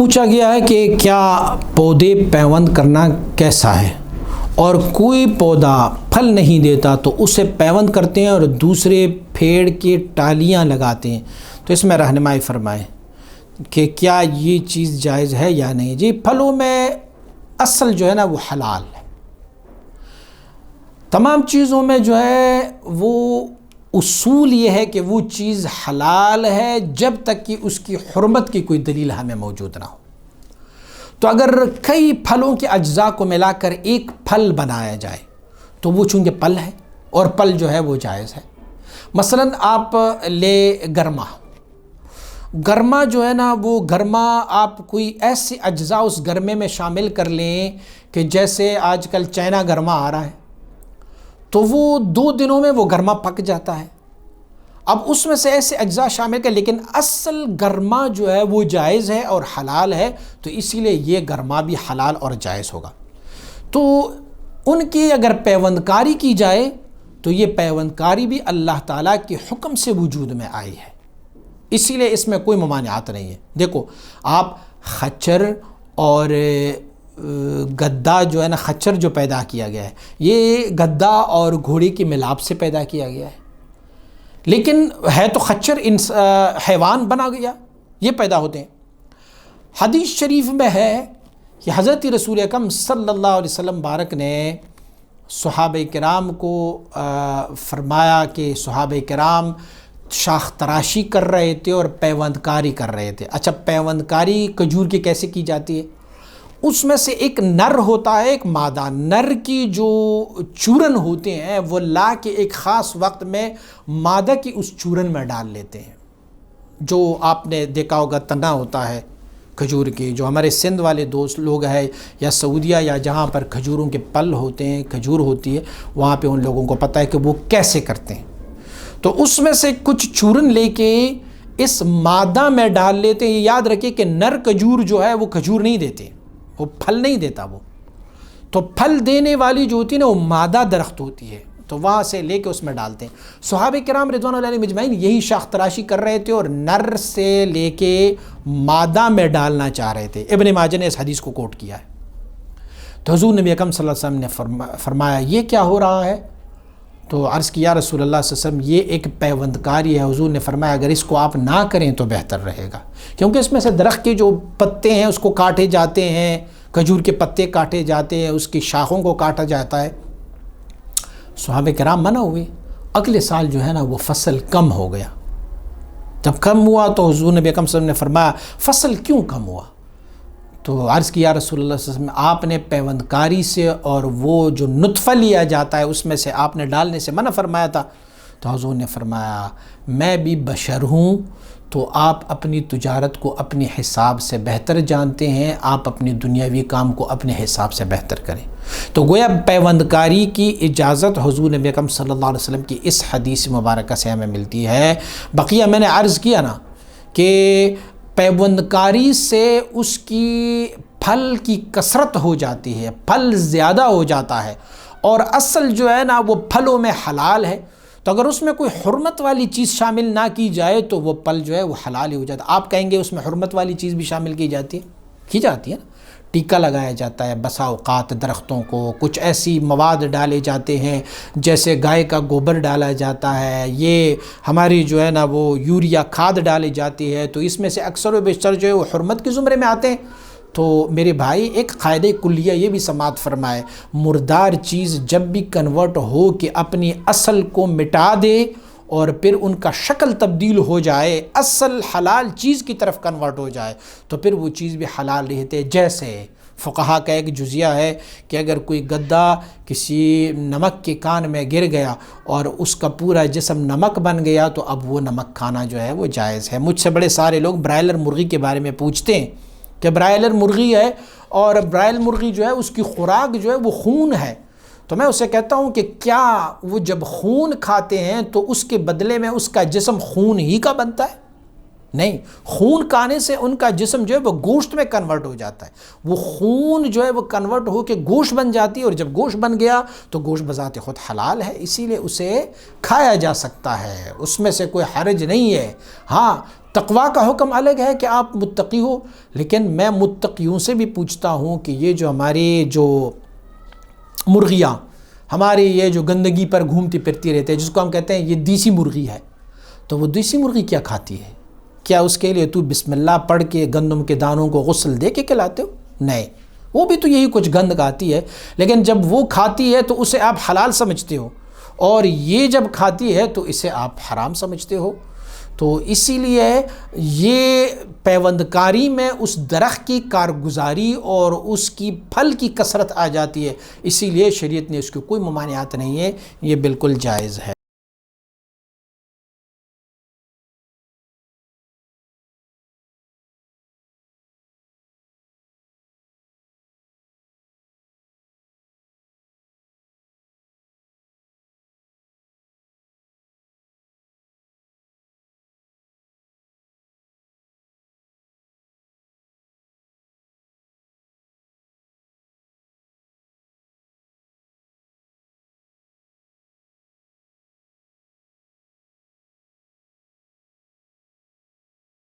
پوچھا گیا ہے کہ کیا پودے پیوند کرنا کیسا ہے، اور کوئی پودا پھل نہیں دیتا تو اسے پیوند کرتے ہیں اور دوسرے پیڑ کی ٹالیاں لگاتے ہیں، تو اس میں رہنمائی فرمائیں کہ کیا یہ چیز جائز ہے یا نہیں۔ جی، پھلوں میں اصل جو ہے نا وہ حلال ہے۔ تمام چیزوں میں جو ہے وہ اصول یہ ہے کہ وہ چیز حلال ہے جب تک کہ اس کی حرمت کی کوئی دلیل ہمیں موجود نہ ہو۔ تو اگر کئی پھلوں کے اجزاء کو ملا کر ایک پھل بنایا جائے تو وہ چونکہ پھل ہے اور پھل جو ہے وہ جائز ہے۔ مثلا آپ لے گرما جو ہے نا، وہ گرما آپ کوئی ایسے اجزاء اس گرمے میں شامل کر لیں کہ جیسے آج کل چائنا گرما آ رہا ہے تو وہ 2 دنوں میں وہ گرما پک جاتا ہے۔ اب اس میں سے ایسے اجزاء شامل کر، لیکن اصل گرما جو ہے وہ جائز ہے اور حلال ہے، تو اسی لیے یہ گرما بھی حلال اور جائز ہوگا۔ تو ان کی اگر پیوند کاری کی جائے تو یہ پیوند کاری بھی اللہ تعالیٰ کے حکم سے وجود میں آئی ہے، اسی لیے اس میں کوئی ممانعات نہیں ہے۔ دیکھو، آپ خچر اور گدھا جو ہے نا، خچر جو پیدا کیا گیا ہے یہ گدھا اور گھوڑے کی ملاپ سے پیدا کیا گیا ہے، لیکن ہے تو خچر حیوان بنا گیا، یہ پیدا ہوتے ہیں۔ حدیث شریف میں ہے کہ حضرت رسول اکرم صلی اللہ علیہ وسلم بارک نے صحابہ کرام کو فرمایا کہ صحابہ کرام شاخ تراشی کر رہے تھے اور پیوند کاری کر رہے تھے۔ اچھا، پیوند کاری کھجور کی کیسے کی جاتی ہے؟ اس میں سے ایک نر ہوتا ہے، ایک مادہ۔ نر کی جو چورن ہوتے ہیں وہ لا کے ایک خاص وقت میں مادہ کی اس چورن میں ڈال لیتے ہیں، جو آپ نے دیکھا ہوگا تنا ہوتا ہے کھجور کی، جو ہمارے سندھ والے دوست لوگ ہیں یا سعودیہ یا جہاں پر کھجوروں کے پل ہوتے ہیں، کھجور ہوتی ہے، وہاں پہ ان لوگوں کو پتہ ہے کہ وہ کیسے کرتے ہیں۔ تو اس میں سے کچھ چورن لے کے اس مادہ میں ڈال لیتے ہیں۔ یہ یاد رکھیں کہ نر کھجور جو ہے وہ کھجور نہیں دیتے، وہ پھل نہیں دیتا۔ وہ تو پھل دینے والی جو ہوتی ہے نا وہ مادہ درخت ہوتی ہے، تو وہاں سے لے کے اس میں ڈالتے ہیں۔ صحابہ کرام رضوان اللہ علیہم اجمعین یہی شاخ تراشی کر رہے تھے اور نر سے لے کے مادہ میں ڈالنا چاہ رہے تھے۔ ابن ماجہ نے اس حدیث کو کوٹ کیا ہے۔ تو حضور نبی اکرم صلی اللہ علیہ وسلم نے فرمایا یہ کیا ہو رہا ہے؟ تو عرض کیا رسول اللہ صلی اللہ علیہ وسلم یہ ایک پیوند کاری ہے۔ حضور نے فرمایا اگر اس کو آپ نہ کریں تو بہتر رہے گا، کیونکہ اس میں سے درخت کے جو پتے ہیں اس کو کاٹے جاتے ہیں، کھجور کے پتے کاٹے جاتے ہیں، اس کی شاخوں کو کاٹا جاتا ہے۔ صحابہ کرام منع ہوئے۔ اگلے سال جو ہے نا وہ فصل کم ہو گیا۔ جب کم ہوا تو حضور نبی اکرم صلی اللہ علیہ وسلم نے فرمایا فصل کیوں کم ہوا؟ تو عرض کیا رسول اللہ صلی اللہ علیہ وسلم آپ نے پیوند کاری سے اور وہ جو نطفہ لیا جاتا ہے اس میں سے آپ نے ڈالنے سے منع فرمایا تھا۔ تو حضور نے فرمایا میں بھی بشر ہوں، تو آپ اپنی تجارت کو اپنے حساب سے بہتر جانتے ہیں، آپ اپنی دنیاوی کام کو اپنے حساب سے بہتر کریں۔ تو گویا پیوند کاری کی اجازت حضور نبی اکرم صلی اللہ علیہ وسلم کی اس حدیث مبارکہ سے ہمیں ملتی ہے۔ بقیہ میں نے عرض کیا نا کہ پیوند کاری سے اس کی پھل کی کثرت ہو جاتی ہے، پھل زیادہ ہو جاتا ہے، اور اصل جو ہے نا وہ پھلوں میں حلال ہے۔ تو اگر اس میں کوئی حرمت والی چیز شامل نہ کی جائے تو وہ پھل جو ہے وہ حلال ہی ہو جاتا ہے۔ آپ کہیں گے اس میں حرمت والی چیز بھی شامل کی جاتی ہے؟ کی جاتی ہے نا، ٹیکا لگایا جاتا ہے، بسا اوقات درختوں کو کچھ ایسی مواد ڈالے جاتے ہیں جیسے گائے کا گوبر ڈالا جاتا ہے، یہ ہماری جو ہے نا وہ یوریا کھاد ڈالی جاتی ہے، تو اس میں سے اکثر و بیشتر جو ہے وہ حرمت کے زمرے میں آتے ہیں۔ تو میرے بھائی ایک قاعدہ کلیہ یہ بھی سماعت فرمائے، مردار چیز جب بھی کنورٹ ہو کہ اپنی اصل کو مٹا دے اور پھر ان کا شکل تبدیل ہو جائے، اصل حلال چیز کی طرف کنورٹ ہو جائے تو پھر وہ چیز بھی حلال رہتے۔ جیسے فقہا کا ایک جزیہ ہے کہ اگر کوئی گدھا کسی نمک کے کان میں گر گیا اور اس کا پورا جسم نمک بن گیا تو اب وہ نمک کھانا جو ہے وہ جائز ہے۔ مجھ سے بڑے سارے لوگ برائلر مرغی کے بارے میں پوچھتے ہیں کہ برائلر مرغی ہے اور برائل مرغی جو ہے اس کی خوراک جو ہے وہ خون ہے، تو میں اسے کہتا ہوں کہ کیا وہ جب خون کھاتے ہیں تو اس کے بدلے میں اس کا جسم خون ہی کا بنتا ہے؟ نہیں، خون کھانے سے ان کا جسم جو ہے وہ گوشت میں کنورٹ ہو جاتا ہے، وہ خون جو ہے وہ کنورٹ ہو کے گوشت بن جاتی ہے، اور جب گوشت بن گیا تو گوشت بذات خود حلال ہے، اسی لیے اسے کھایا جا سکتا ہے، اس میں سے کوئی حرج نہیں ہے۔ ہاں، تقویٰ کا حکم الگ ہے کہ آپ متقی ہو، لیکن میں متقیوں سے بھی پوچھتا ہوں کہ یہ جو ہماری جو مرغیاں ہماری یہ جو گندگی پر گھومتی پھرتی رہتے ہیں، جس کو ہم کہتے ہیں یہ دیسی مرغی ہے، تو وہ دیسی مرغی کیا کھاتی ہے؟ کیا اس کے لیے تو بسم اللہ پڑھ کے گندم کے دانوں کو غسل دے کے کھلاتے ہو؟ نہیں، وہ بھی تو یہی کچھ گند کھاتی ہے، لیکن جب وہ کھاتی ہے تو اسے آپ حلال سمجھتے ہو، اور یہ جب کھاتی ہے تو اسے آپ حرام سمجھتے ہو۔ تو اسی لیے یہ پیوندکاری میں اس درخت کی کارگزاری اور اس کی پھل کی کثرت آ جاتی ہے، اسی لیے شریعت نے اس کو کوئی ممانعات نہیں ہے، یہ بالکل جائز ہے۔